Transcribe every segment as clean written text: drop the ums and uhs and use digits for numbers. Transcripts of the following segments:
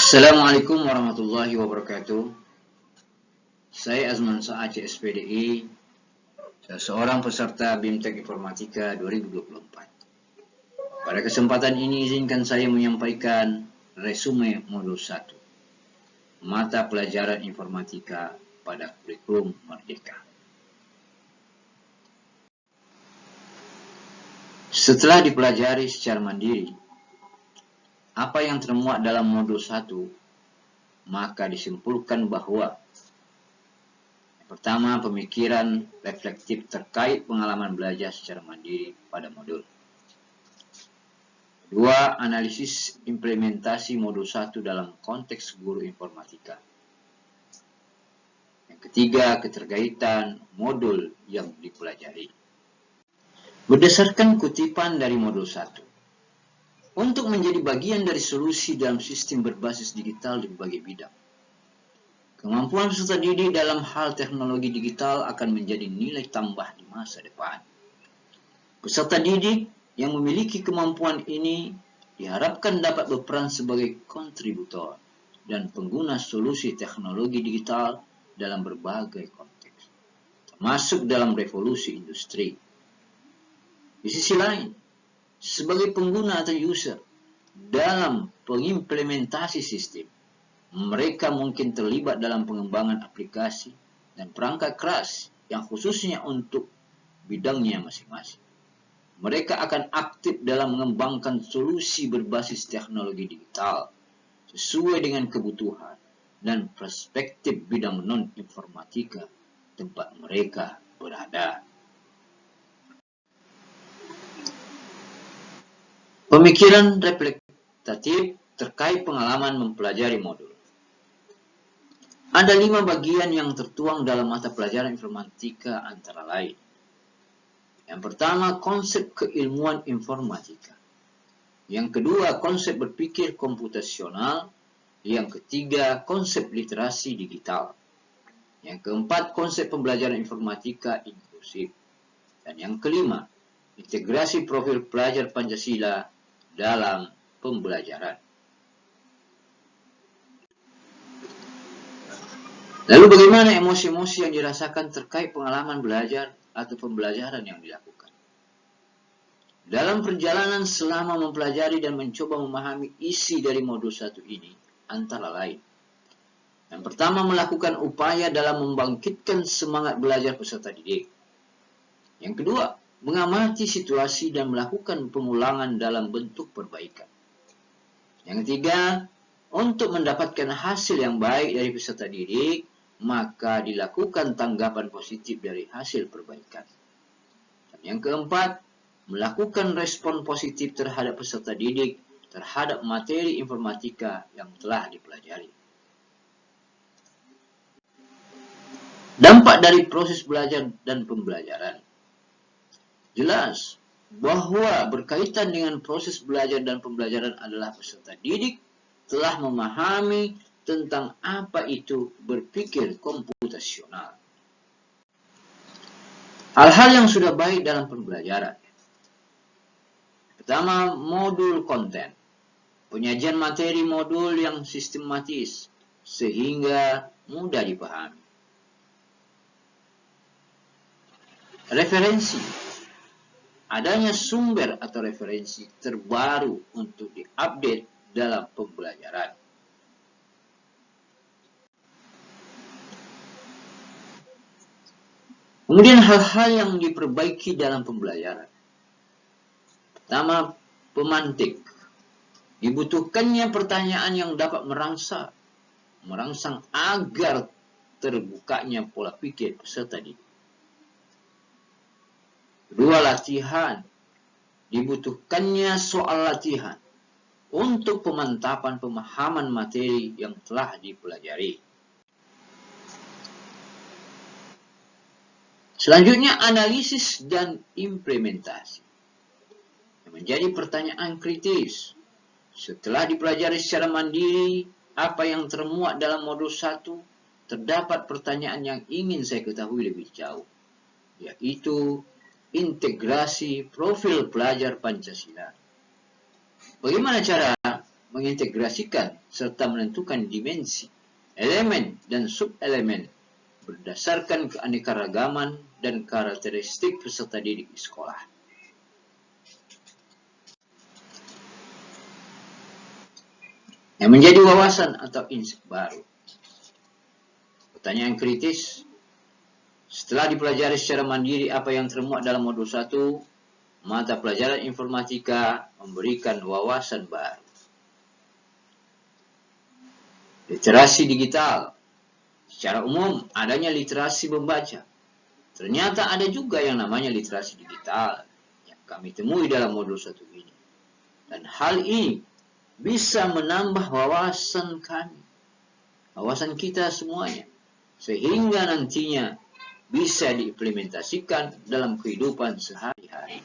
Assalamualaikum warahmatullahi wabarakatuh. Saya Azman Saad, SPDI, seorang peserta BIMTEK Informatika 2024. Pada kesempatan ini izinkan saya menyampaikan resume modul 1, mata pelajaran informatika pada kurikulum Merdeka. Setelah dipelajari secara mandiri, apa yang termuat dalam modul 1, maka disimpulkan bahwa pertama, pemikiran reflektif terkait pengalaman belajar secara mandiri pada modul. Kedua, analisis implementasi modul 1 dalam konteks guru informatika. Yang ketiga, keterkaitan modul yang dipelajari. Berdasarkan kutipan dari modul 1, untuk menjadi bagian dari solusi dalam sistem berbasis digital di berbagai bidang, kemampuan peserta didik dalam hal teknologi digital akan menjadi nilai tambah di masa depan. Peserta didik yang memiliki kemampuan ini diharapkan dapat berperan sebagai kontributor dan pengguna solusi teknologi digital dalam berbagai konteks, termasuk dalam revolusi industri. Di sisi lain, sebagai pengguna atau user dalam pengimplementasi sistem, mereka mungkin terlibat dalam pengembangan aplikasi dan perangkat keras yang khususnya untuk bidangnya masing-masing. Mereka akan aktif dalam mengembangkan solusi berbasis teknologi digital sesuai dengan kebutuhan dan perspektif bidang non-informatika tempat mereka berada. Pemikiran reflektatif terkait pengalaman mempelajari modul. Ada 5 bagian yang tertuang dalam mata pelajaran informatika antara lain. Yang pertama, konsep keilmuan informatika. Yang kedua, konsep berpikir komputasional. Yang ketiga, konsep literasi digital. Yang keempat, konsep pembelajaran informatika inklusif. Dan yang kelima, integrasi profil pelajar Pancasila dalam pembelajaran. Lalu bagaimana emosi-emosi yang dirasakan terkait pengalaman belajar atau pembelajaran yang dilakukan? Dalam perjalanan selama mempelajari dan mencoba memahami isi dari modul 1 ini, antara lain. Yang pertama, melakukan upaya dalam membangkitkan semangat belajar peserta didik. Yang kedua, mengamati situasi dan melakukan pengulangan dalam bentuk perbaikan. Yang ketiga, untuk mendapatkan hasil yang baik dari peserta didik, maka dilakukan tanggapan positif dari hasil perbaikan. Dan yang keempat, melakukan respon positif terhadap peserta didik terhadap materi informatika yang telah dipelajari. Dampak dari proses belajar dan pembelajaran. Jelas bahwa berkaitan dengan proses belajar dan pembelajaran adalah peserta didik telah memahami tentang apa itu berpikir komputasional. Hal-hal yang sudah baik dalam pembelajaran. Pertama, modul konten. Penyajian materi modul yang sistematis sehingga mudah dipahami. Referensi. Adanya sumber atau referensi terbaru untuk diupdate dalam pembelajaran. Kemudian hal-hal yang diperbaiki dalam pembelajaran. Pertama, pemantik. Dibutuhkannya pertanyaan yang dapat merangsang agar terbukanya pola pikir peserta didik. Kedua, latihan. Dibutuhkannya soal latihan untuk pemantapan pemahaman materi yang telah dipelajari. Selanjutnya, analisis dan implementasi. Yang menjadi pertanyaan kritis. Setelah dipelajari secara mandiri, apa yang termuat dalam modul 1, terdapat pertanyaan yang ingin saya ketahui lebih jauh, yaitu integrasi profil pelajar Pancasila. Bagaimana cara mengintegrasikan serta menentukan dimensi, elemen, dan subelemen berdasarkan keanekaragaman dan karakteristik peserta didik di sekolah. Yang menjadi wawasan atau insight baru. Pertanyaan kritis, setelah dipelajari secara mandiri apa yang termuat dalam modul 1, mata pelajaran informatika memberikan wawasan baru. Literasi digital. Secara umum, adanya literasi membaca. Ternyata ada juga yang namanya literasi digital yang kami temui dalam modul 1 ini. Dan hal ini bisa menambah wawasan kami, wawasan kita semuanya, sehingga nantinya bisa diimplementasikan dalam kehidupan sehari-hari.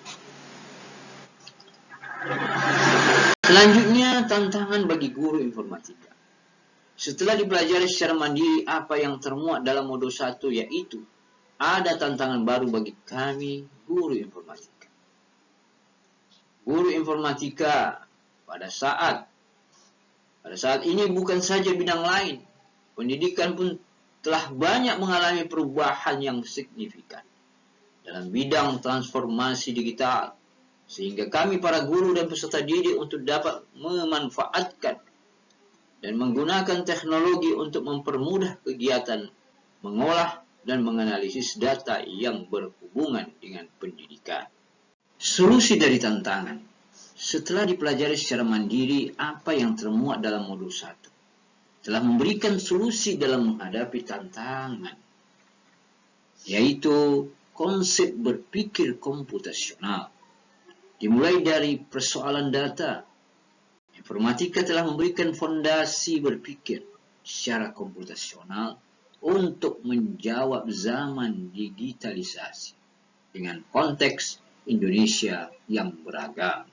Selanjutnya, tantangan bagi guru informatika. Setelah dipelajari secara mandiri apa yang termuat dalam modul 1, yaitu ada tantangan baru bagi kami, guru informatika. Guru informatika pada saat ini bukan saja bidang lain, pendidikan pun telah banyak mengalami perubahan yang signifikan dalam bidang transformasi digital, sehingga kami para guru dan peserta didik untuk dapat memanfaatkan dan menggunakan teknologi untuk mempermudah kegiatan mengolah dan menganalisis data yang berhubungan dengan pendidikan. Solusi dari tantangan. Setelah dipelajari secara mandiri apa yang termuat dalam modul 1, telah memberikan solusi dalam menghadapi tantangan, yaitu konsep berpikir komputasional. Dimulai dari persoalan data, informatika telah memberikan fondasi berpikir secara komputasional untuk menjawab zaman digitalisasi dengan konteks Indonesia yang beragam.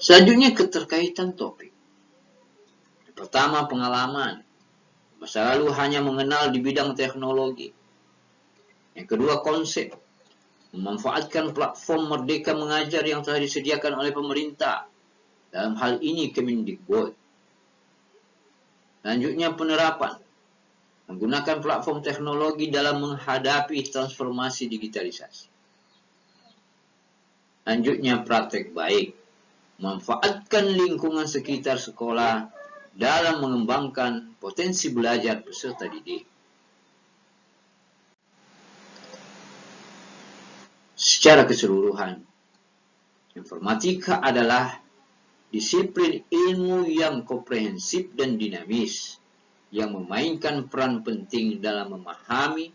Selanjutnya, keterkaitan topik. Pertama, pengalaman. Masa lalu hanya mengenal di bidang teknologi. Yang kedua, konsep. Memanfaatkan platform Merdeka Mengajar yang telah disediakan oleh pemerintah. Dalam hal ini Kemendikbud. Selanjutnya, penerapan. Menggunakan platform teknologi dalam menghadapi transformasi digitalisasi. Selanjutnya, praktek baik. Memanfaatkan lingkungan sekitar sekolah dalam mengembangkan potensi belajar peserta didik. Secara keseluruhan, informatika adalah disiplin ilmu yang komprehensif dan dinamis, yang memainkan peran penting dalam memahami,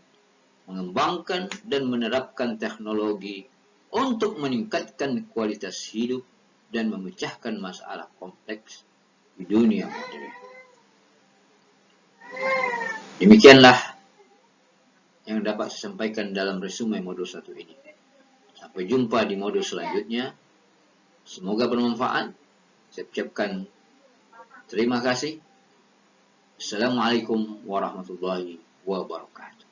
mengembangkan, dan menerapkan teknologi untuk meningkatkan kualitas hidup dan memecahkan masalah kompleks di dunia modern. Demikianlah yang dapat saya sampaikan dalam resume modul 1 ini. Sampai jumpa di modul selanjutnya. Semoga bermanfaat. Saya ucapkan terima kasih. Assalamualaikum warahmatullahi wabarakatuh.